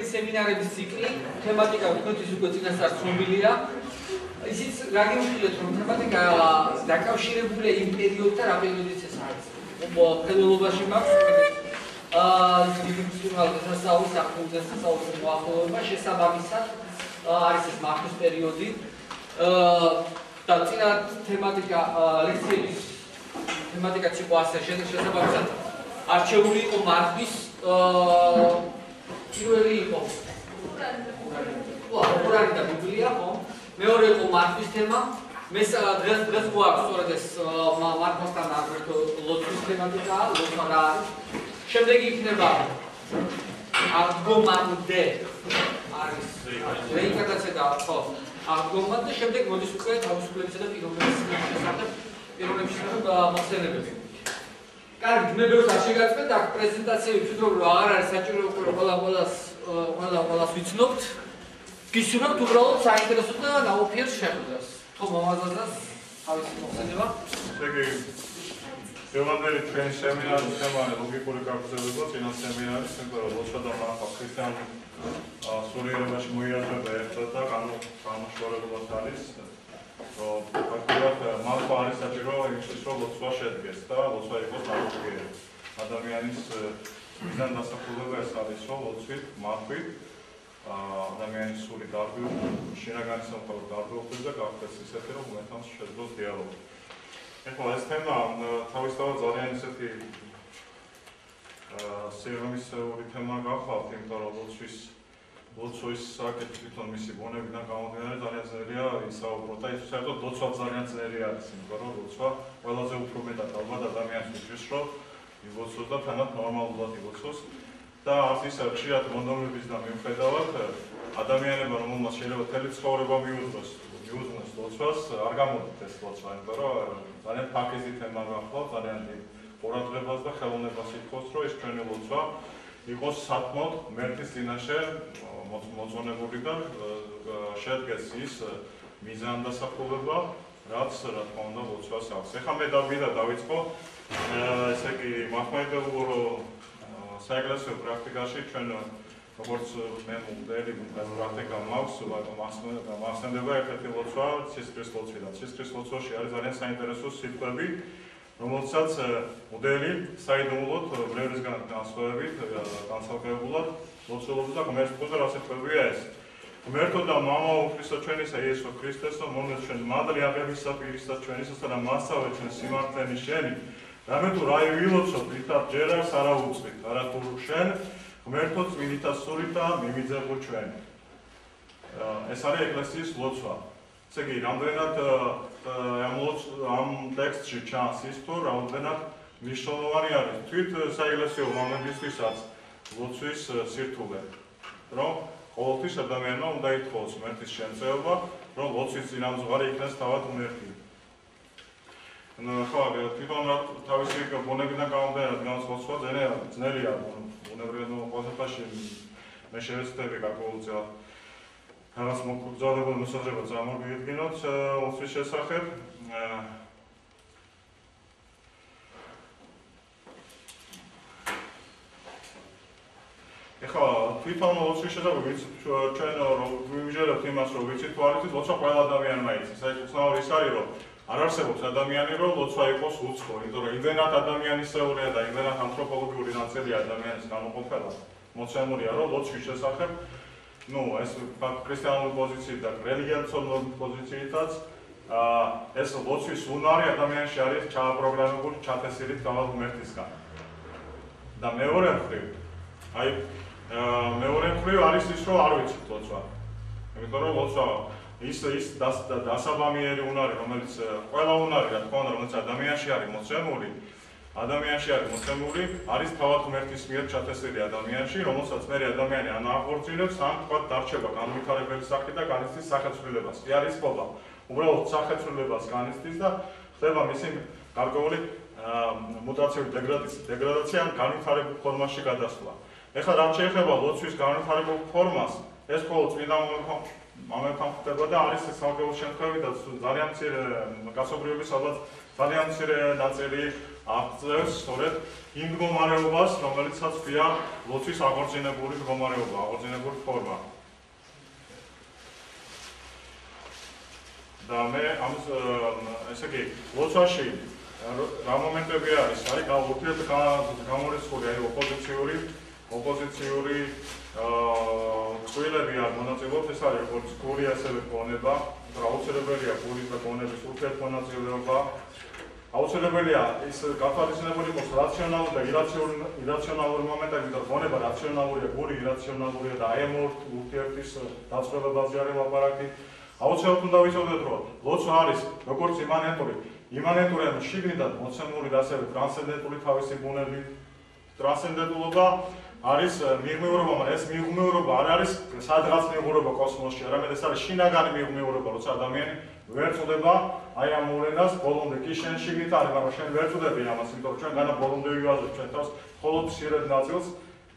წელი სემინარების ციკლი, თემატიკა თქვენთვის უკვე წინასწარ ცნობილია. ისიც რა გიმხილეთ, რომ თემატიკა დაკავშირებულია იმ პერიოდთან, რა პერიოდიც ეს არის. ხელოვნებაში მაქვს დასასწაულის მოახლოება შესაბამისად არის ეს მართვის პერიოდი. და წინა თემატიკა ლექციების თემატიკაც იყო ასე შესაბამისად არჩეული იყო მართვის პირველი იყო ყურანი და ბიბლია, ხო? მეორე იყო მართვის თემა. დღეს გვაქვს სწორედ ეს მართვასთან აგრეთვე ლოცვის თემატიკა, ლოცვა რა არის. შემდეგი იქნება აღდგომამდე არის რეინკარნაცია და ხო, აღდგომამდე შემდეგ მოდის უკვე თავისუფლებისა და პიროვნების შესახებ მოხსენებები. კარგი, მე ბევრს არ შეგაწყვეტ აქ პრეზენტაციები ვფიქრობ რომ აღარ არის საჭირო უკვე ყველას ვიცნობთ. გისურვებთ უბრალოდ საინტერესო და ნაყოფიერ შეხვედრას. ხო, მომაზადას თავისი მოხსენება. Ევანგელი ჩვენი სემინარის თემაა ლოგიკური გაგრძელება, წინა სემინარის, იმიტომ რომ ლოცვა და მართვა ქრისტიანულ სულიერებაში მოიაზრება ერთად და განმაშორებულად არის, რომ ფაქტობრივად მართვა არის საჭირო იმისთვის, რომ ლოცვა შედგეს და ლოცვა იყოს ნაყოფიერი. ადამიანის მიზან დასახულება ეს არის, რომ ლოცვით, მართვით ადამიანის სული დარღვევს, შინაგანი სამყარო დარღვევს და გახდეს ისეთი, რომ უმეტეს შეძლოს დიალოგი. ეხლა ეს თემა თავისთავად ძალიან ისეთი სერიოზული თემა გახლავთ, იმიტომ რომ ლოცვის საკითხი თვითონ მისი ბუნებიდან გამომდინარე ძალიან ძნელია ისაუბროთ და ის საერთოდ ლოცვა ძალიან ძნელი არის, იმიტომ რომ ლოცვა ყველაზე უფრო მეტად ალბათ ადამიანს უშვის, რომ ილოცოს და თანაც ნორმალურად ილოცოს და ის ხშირად მონდომების და მიუხედავად ადამიანებმა რომელმაც შეიძლება მთელი ცხოვრება მიუძღოს ლოცვას, არ გამოდით ეს ლოცვა, იმიტომ რომ ძალიან ფაქიზი თემა გახლავთ, ძალიან დიდ ყურადღებას და ხელოვნებას ითხოვს, რომ ეს ჩვენი ლოცვა იყოს სათმოდ მერტის წინაშე მოწონებული და შედგეს ის მიზანდასახულება, რაც რა თქმა უნდა ლოცვას აქვს. ეხლა მე დავიწყო, ესე იგი მართლმადიდებლურ საეკლესიო პრაქტიკაში ჩვენ როგორც მე მგდელი პრაქტიკა მაქვს, მახსენდება ერთ-ერთი ლოცვა, ცისკრის ლოცვიდან. ცისკრის ლოცვაში არის ძალიან საინტერესო სიტყვები, რომელსაც მგდელი საიდუმლოდ ბრევრისგან განსხვავებით, განსაკუთრებულად ლოცულობს და ღმერთს და რა სიტყვებია ეს. ღმერთო და მამაო ქრისტე ჩვენისა იესო ქრისტესო, მომდე ჩვენ მადლი აღებისა პირისა ჩვენისა და მასავე ჩვენ სიმართლენი შენი. რამე თუ რა ვილოცოთ, ვითარ ჯერას არა უწვით, არა თუ შენ ღმერთო წმინდითა სულითა მიმიძებო ჩვენ. ეს არის ეკლესიის ლოცვა. ესე იგი, რამდენად ამ ტექსტში ჩანს ის თუ რამდენად მნიშვნელოვანი არის თვით საეკლესიო მომენტისთვისაც ლოცვის სირთულე. რომ ყოველთვის ადამიანმა უნდა ითხოვოს ღმერთის შემწეობა, რომ ლოცვის წინამძღვარი იქნეს თავად ღმერთი. ხო, თვითონ თავისი ბუნებიდან გამომდინარე, რადგან ლოცვა ძნელია. უნებრივ ყოველფერში მე შევეცდები გარკვეულწილად რაღაც მოგზაურობულ მოსაზრებას წარმოგიდგინოთ ლოცვის შესახებ. ეხლა თვითონ ლოცვის შესახებ ჩვენ ვიმჟერებთ იმას, რომ ვიცით თუ არ იცით, ლოცვა ყველა ადამიანმა იცის. აი უცნაური ის არის, რომ არ არსებობს ადამიანი, რომ ლოცვა იყოს უცხო, იმიტომ რომ იმდენად ადამიანისეულია და იმდენად ანთროპოლოგიური ნაწილია ადამიანის გამოყოფილა მოცემულია, რომ ლოცვის შესახებ, ეს ქრისტიანული პოზიციით და რელიგიაცოვნური პოზიციითაც ეს ლოცვის უნარი ადამიანში არის ჩააპროგრამებული, ჩათესილი თავად ღმერთისგან. და მეორე მხრივ არის ის, რომ არ ვიცით ლოცვა. იმიტომ რომ ლოცვა ის დასაბამიერი უნარი, რომელიც ყველა უნარი, რა თქმა უნდა, რომელიც ადამიანში არის მოცემული, არის თავად ღმერთის მიერ ჩათესილი ადამიანში, რომელსაც მე ადამიანი ან აღორძინებს, ან თქვა დარჩება განვითარებელი სახით და განიცდის სახეცვლილებას. კი არის ხობა. უბრალოდ სახეცვლილებას განიცდის და ხდება მისი გარკვეული მუტაციური დეგრადაცია ან განვითარებულ ფორმაში გადასვლა. ეხლა რაც შეეხება ლოცვის განვითარებულ ფორმას, ეს მხოლოდ წმინდა მომენტთან ხდება და არის სამკეულ შემთხვევები და ძალიან მცირე კაცობრიობის ალბათ ძალიან მცირე ნაწილი აღწევს სწორედ იმ მდგომარეობას, რომელიცაც ქვია ლოცვის აღორძინებული მდგომარეობა, აღორძინებული ფორმა. და მე ესე იგი, ლოცვაში რა მომენტები არის გამორიცხული, ოპოზიციური წყვილები არ მონაწილეობს, ეს არის როგორც გული, ასევე გონება, აუცილებელია გულის და გონების ურთიერთმონაწილეობა. აუცილებელია ის გათვალისწინებული იყოს რაციონალური და ირაციონალური მომენტები და გონება რაციონალურია, გული ირაციონალურია და აი ამ ურთიერთის დაწყებაზე არის ლაპარაკი. აუცილებლად უნდა ვიცოდეთ, რომ ლოცვა არის როგორც იმანენტური ან შიგნიდან მოცემული და ასევე ტრანსცენდენტული თავისი ბუნებით. ტრანსცენდენტულობა არის მიღმეურობა, მაგრამ ეს მიღმეურობა არ არის სადღაც მიღმეურობა კოსმოსში, არამედ ეს არის შინაგანი მიღმეურობა, როცა ადამიანი ვერ წდება აი ამ მოვლენას ბოლომდე კი შენ შიგნით არის, მაგრამ შენ ვერ წდები ამას, იმიტომ რომ ჩვენ განა ბოლომდე ვივაზობთ ჩვენ თავს მხოლოდ მცირედ ნაწილს,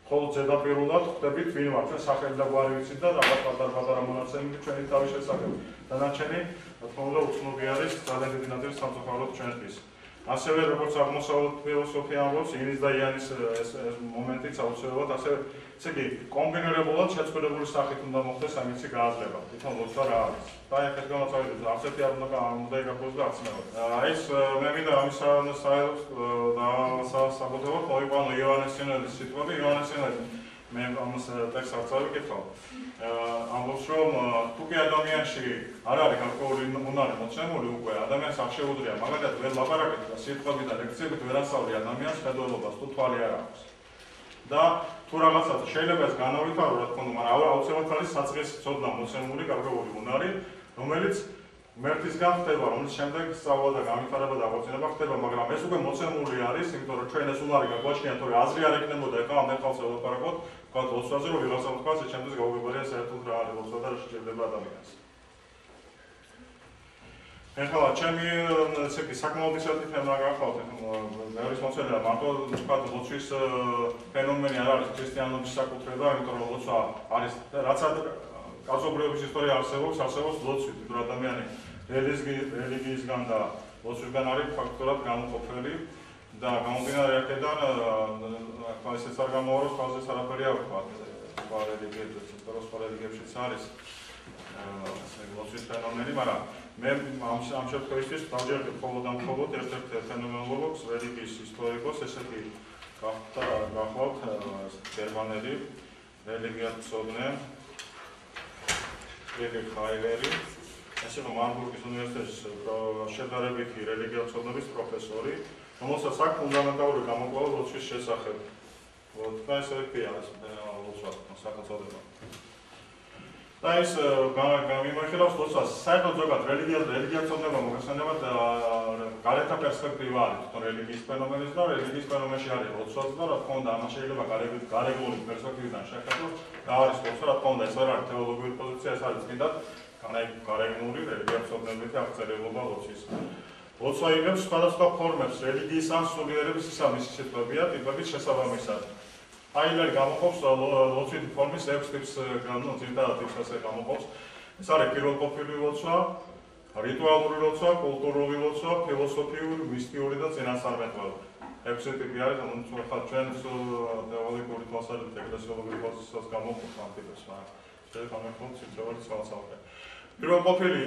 მხოლოდ ზედაპირულად ხვდებით ვინ ვარ, ჩვენ სახელი და გვარი ვიცით და რაღაც პატარ-პატარა მონაცემები ჩვენი თავის შესახებ. დანარჩენი, რა თქმა უნდა, უცნობი არის ძალიან დიდი ნაწილი სამწუხაროდ ჩვენთვის. ასევე როგორც აღმოსავლეთ ფილოსოფია ამბობს, ინის და იანის ეს მომენტიც აუცილებლად ასევე ესე იგი კომბინირებულად შეწყვილებული სახით უნდა მოხდეს ამისი გააზრება. თვითონ ლოცვა რა არის? და ეხეთ გამოცავედით, არც ერთი არ უნდა გაგოს და არც მეორე. ეს მე მინდა ამის საბუთებოდ მოიყვანო იოანეს სინოდის სიტყვები. იოანეს სინოდი მე ამას ტექსტს არ წავიკითხავ. ამბობს რომ თუ კი ადამიანში არ არის გარკვეული უნარი მოცემული უკვე ადამიანს არ შეუძლია მაგალითად ვერ ლაპარაკეთ და სიტყვებით და ლექციებით ვერ ასწავლი ადამიანს ხედველობას თუ თვალი არ აქვს და თუ რაღაცას შეიძლება ეს განავითარო რა თქმა უნდა მაგრამ აუცილებლად არის საწყის ცოდნა მოცემული გარკვეული უნარი რომელიც მერტისგან ხდება რომელიც შემდეგ სწავლა და განვითარება და აღორძინება ხდება მაგრამ ეს უკვე მოცემული არის იმიტომ რომ ჩვენ ეს უნარი გაგვაჩნია თორე აზრი არ ექნებოდა ეხლა ამდენ ხალხს ველაპარაკოთ თქვათ ლოცვაზე რომ ვიღაცა თქვა ეს ჩემთვის გაუგებარია საერთოდ რა არის ლოცვა და რა შეჭირდება ადამიანს ეხლა ჩემი ესე იგი საკმაოდ ისეთი თემა გახლავთ მეორის მოსწავლეა მარტო თქვათ ლოცვის ფენომენი არ არის ქრისტიანობის საკუთრება იმიტომ რომ ლოცვა არის რაც კაცობრიობის ისტორია არსებობს ლოცვით იმიტომ რომ ადამიანი რელიგიისგან და ლოცვისგან არის ფაქტურად გამოყოფილი და გამომდინარე აქედან ახლა ესეც არ გამოვაროს თავზე არაფერი არ ვთქვა სხვა რელიგიებშიც არის ლოცვის ფენომენი მაგრამ მე ამ შემთხვევაში დავჯერდი მხოლოდ ერთ-ერთ ფენომენოლოგს რელიგიის ისტორიკოს ესეთი გახლავთ გერმანელი რელიგიათმცოდნე ფრიდრიხ ჰაილერი ესე რომ მარბურგის უნივერსიტეტის შედარებითი რელიგიათმცოდნეობის პროფესორი რომელსაც აქვს ფუნდამენტალური გამოკვლევა ლოცვის შესახებ. და ესე ქვია ეს ლოცვა სახელწოდება. და ეს გამიმართავს ლოცვას საერთოდ ზოგადად რელიგიათმცოდნეობა მოგხსენებათ გარეთა პერსპექტივა არის თვითონ რელიგიის ფენომენის და რელიგიის ფენომენში არის ლოცვაც და რა თქმა უნდა ამას შეიძლება გარეგნული პერსპექტივიდან შეხედოს და არის ლოცვა რა თქმა უნდა ეს არ არის თეოლოგიური პოზიცია ეს არის წინდად გარეგნული რელიგიათმცოდნეობითი აღწერილობა ლოცვის. ლოცვა იღებს სხვადასხვა ფორმებს რელიგიის ან სულიერების ისამის სიტყვებია ტიპების შესაბამისად. ჰაილერი გამოყოფს ლოცვითი ფორმის 6 ტიპს, ძირითადად ტიპს ასე გამოყოფს. ეს არის პირველყოფილი ლოცვა, რიტუალური ლოცვა, კულტურული ლოცვა, ფილოსოფიური, მისტიური და წინასწარმეტყველური. 6 ტიპი არის, რომელიც ახლა ჩვენ თეოლოგიური თვალსაზრისით ეკლესიოლოგიური თვალსაზრისით გამოყოფს ამ ტიპებს, მაგრამ შეიძლება გამოვიყენოთ სიტყვები სხვადასხვა. პირველყოფილი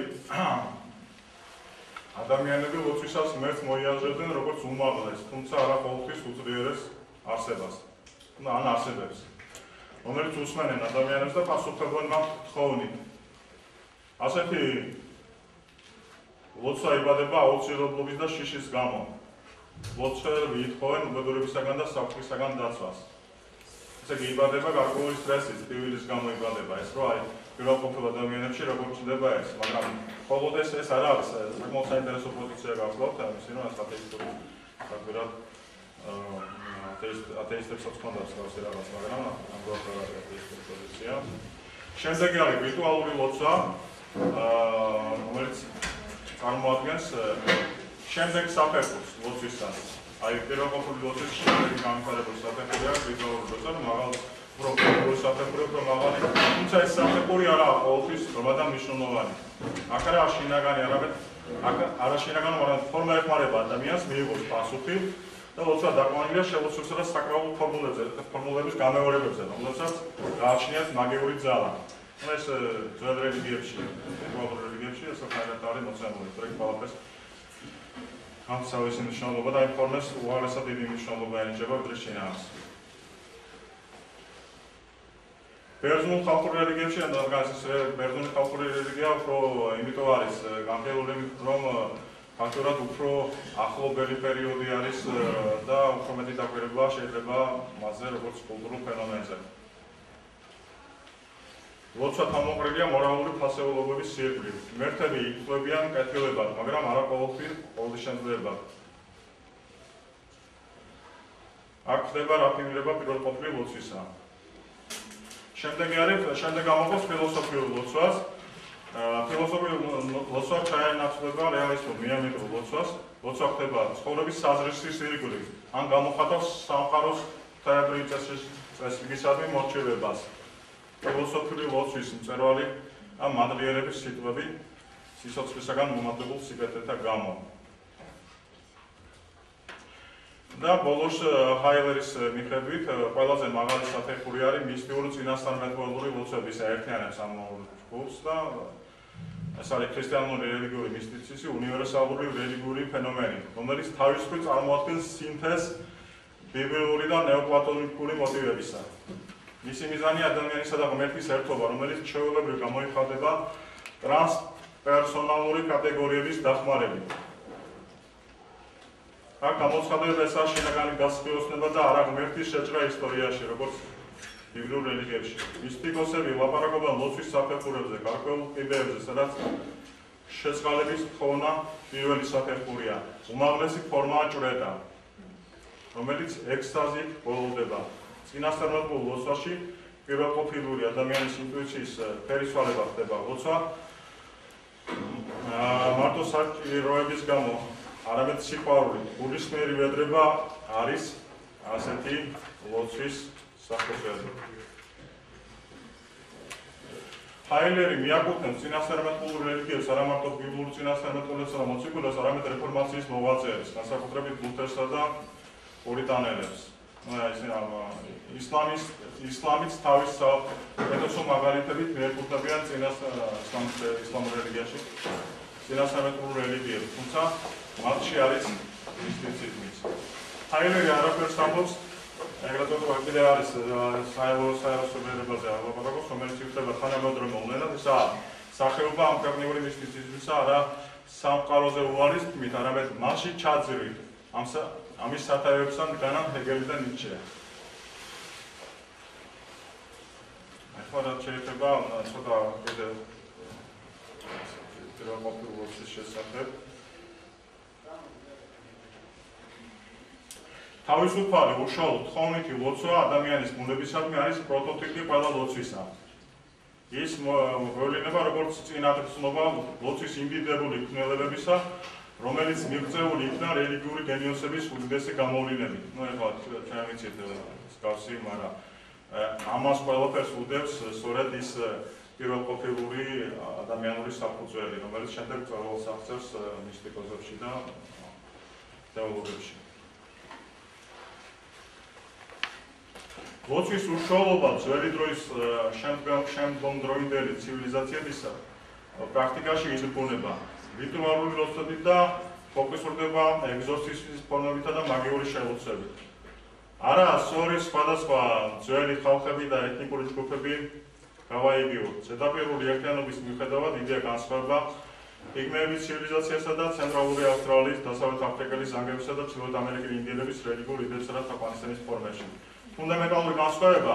ადამიანები ლოცვისას ღმერთს მოიაზრებდნენ როგორც უმაღლეს, თუმცა არა ყოველთვის უძლიერეს არსებას. ან არსებებს, რომელიც უსმენენ ადამიანებს და პასუხობენ მათ თხოვნით. ასეთი ლოცვა იბადება აუცილებლობის და შიშის გამო. ლოცვები ითხოვენ უბედურებისაგან და საფრთხისაგან დაცვას. ესე იგი იბადება გარკვეული სტრესის, ტკივილის გამო იბადება ეს რო არის პირველყოფილ ადამიანებში როგორ ჩნდება ეს, მაგრამ მხოლოდ ეს არ არის საკმაოდ საინტერესო პოზიცია გახლავთ ამისი რომ ათეისტური საკვირად ათეისტებსაც ჰქონდათ თავისი რაღაც, მაგრამ ამგვარად არ არის ათეისტური პოზიცია. შემდეგი არის რიტუალური ლოცვა, რომელიც წარმოადგენს შემდეგ საფეხურს ლოცვისას. აი პირველყოფილი ლოცვის შემდეგი განვითარებული საფეხურია რიტუალური ლოცვა, მაგრამ პროფესიული საფეხური უფრო მაღალი, თუმცა ეს საფეხური არაა ყოველთვის სწორად და მნიშვნელოვანი. აქ არა შინაგანი, არამედ არა შინაგანი, მაგრამ ფორმა ეხმარება ადამიანს მიიღოს პასუხი და ლოცვა დაყვანილია შელოცვისა და საკრალურ ფორმულების გამეორებებზე, რომლებსაც გააჩნიათ მაგიური ძალა. ეს ძველ რელიგიებში, რიტუალურ რელიგიებში ეს საერთოდ არის მოცემული, თორემ ყველაფერს ამსავე მნიშვნელობა და იმ ფორმას უაღრესად დიდი მნიშვნელობა ენიჭება ვიდრე შინაარს. ბერძნულ ხალხურ რელიგიებში, ბერძნული ხალხური რელიგია უფრო იმიტომ არის განხილული, რომ ფაქტურად უფრო ახლობელი პერიოდი არის და უფრო მეტი დაკვირვება შეიძლება მასზე როგორც კულტურულ ფენომენზე. ლოცვა თავმოყრილია მორალური ფასეულობების სიკვდილით. ღმერთები იკვლევიან კეთილებად, მაგრამ არა ყოველთვის ყოვლისშემძლეებად. აქ ხდება რაფინირება პირველყოფილი ლოცვისა. შემდეგ გამოყავს ფილოსოფიურ ლოცვას. ფილოსოფიურ ლოცვა ჩაენაცვლება რეალისტურ მიამეტურ ლოცვას. ლოცვა ხდება ცხოვრების საზრისის ირგვლივ, ან გამოხატავს სამყაროს თეატრიის წესრიგისადმი მორჩილებას. ფილოსოფიური ლოცვის მწერალი ამ მადლიერების სიტყვები სიცოცხლისაგან მომატებულ სიკეთეთა გამო. და ბოლოს ჰაილერის მიხედვით ყველაზე მაღალი საფეხური არის მისტიური წინასწარმეტყველური ლოცვების აერთიანებს ამ ჯგუფს და ეს არის ქრისტიანული რელიგიური მისტიციზმის უნივერსალური რელიგიური ფენომენი, რომელიც თავისუფლად წარმოადგენს სინთეზს ბიბლიური და ნეოპლატონიკური მოტივებისა. მისი მიზანია ადამიანისა და ღმერთის ერთობა, რომელიც ჩვეულებრივ გამოიხატება ტრანსპერსონალური კატეგორიების დახმარებით. აქ გამოცხადდება ესაა შინაგანი გასხიოსნება და არა ღმერთის შეჭრა ისტორიაში, როგორც ბიბლიურ რელიგიებში. მისტიკოსები ლაპარაკობენ ლოცვის საფეხურებზე, გარკვეულ კიბეებზე, სადაც შეწყალების თხოვნა პირველი საფეხურია. უმაღლესი ფორმაა ჭვრეტა, რომელიც ექსტაზით ბოლოვდება. წინასწარმეტყველურ ლოცვაში პირველყოფილური ადამიანის ინტუიციის ფერისვალება ხდება. ლოცვა მარტო საჭიროების გამო არამედ სიყვარული, გულისმიერი ვედრება არის ასეთი ლოცვის საფუძველი. ჰაილერი მიაკუთვნებს წინასწარმეტყველურ რელიგიებს არა მარტო ბიბლიურ წინასწარმეტყველებსა და მოციქულებს, არამედ რეფორმაციის მოღვაწეებს, განსაკუთრებით ლუთერსა და პურიტანელებს. ისლამიც თავის საუკეთესო მაგალითებით მიეკუთვნებიან ისლამურ რელიგიაში წინასწარმეტყველურ რელიგიებს, თუმცა მათში არის მისტიციზმიც. ჰაილერი არაფერს ამბობს, ეგრეთ წოდებული არის საერთაშორისოებაზე ლაპარაკობს, რომელიც იხდება თანამედროვე ენად, ესაა სახეობა ამ ქვეყნიური მისტიციზმისა არა სამყაროზე უარის თქმით, არამედ მასში ჩაძირით. ამის სათაებებსა დგანან ჰეგელი და ნიცშე. ახლა რაც შეიძლება ცოტა კიდე პირველყოფილ ლოცვის შესახებ. თავისუფალი, უშუალო, თხოვნითი ლოცვა ადამიანის ბუნებისადმი არის პროტოტიპი ყველა ლოცვისა. ის მოვლენება როგორც წინადრცნობა ლოცვის იმდიდრებული ქმელებებისა, რომელიც მიღწეული იქნა რელიგიური გენიოსების უდიდესი გამოვლენებით. ეხლა ჩვენ ვიცით მსგავსი, მაგრამ ამას ყველაფერს უდევს სწორედ ის პირველყოფილური ადამიანური საფუძველი, რომელიც შემდეგ წვალს აღწევს მისტიკოზებში და თეოლოგებში. ლოცვის უშუალობა ძველი დროის შემდგომდროინდელი ცივილიზაციებისა პრაქტიკაში იზრუნება. რიტუალური ლოცვებით და ფოკუსირდება ეგზორციზმის ფორმებითა და მაგიური შელოცვებით. არა, სწორედ სხვადასხვა ძველი ხალხები და ეთნიკური ჯგუფები გავაიგიოთ. ზედაპირული ერთიანობის მიუხედავად იდეა განსხვავება პიგმეების ცივილიზაციასა და ცენტრალური ავსტრალიის, დასავლეთ აფრიკელი ზანგებისა და ჩრდილოეთ ამერიკელი ინდიელების რელიგიურ იდეებსა და თაყვანისცემის ფორმებში. ფუნდამენტალური განსხვავება